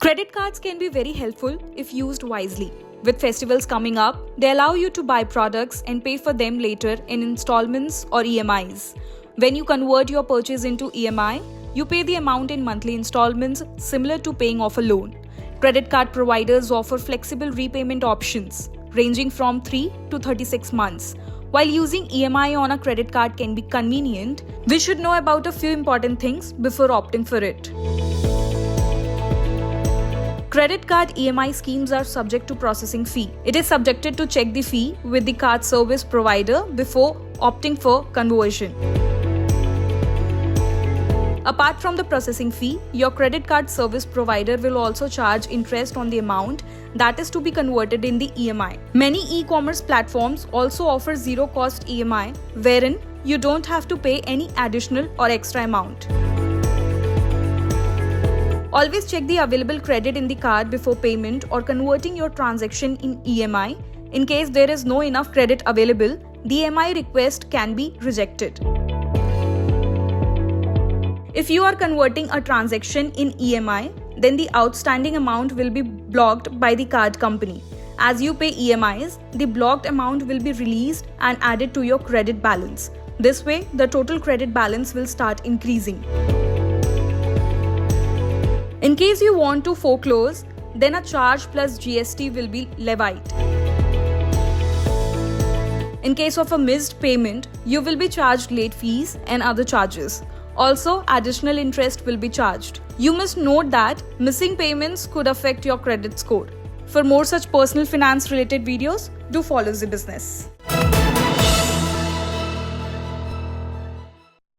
Credit cards can be very helpful if used wisely. With festivals coming up, they allow you to buy products and pay for them later in installments or EMIs. When you convert your purchase into EMI, you pay the amount in monthly installments similar to paying off a loan. Credit card providers offer flexible repayment options ranging from 3 to 36 months. While using EMI on a credit card can be convenient, we should know about a few important things before opting for it. Credit card EMI schemes are subject to processing fee. It is subjected to check the fee with the card service provider before opting for conversion. Apart from the processing fee, your credit card service provider will also charge interest on the amount that is to be converted in the EMI. Many e-commerce platforms also offer zero-cost EMI, wherein you don't have to pay any additional or extra amount. Always check the available credit in the card before payment or converting your transaction in EMI. In case there is no enough credit available, the EMI request can be rejected. If you are converting a transaction in EMI, then the outstanding amount will be blocked by the card company. As you pay EMIs, the blocked amount will be released and added to your credit balance. This way, the total credit balance will start increasing. In case you want to foreclose, then a charge plus GST will be levied. In case of a missed payment, you will be charged late fees and other charges. Also, additional interest will be charged. You must note that missing payments could affect your credit score. For more such personal finance related videos, do follow Zee Business.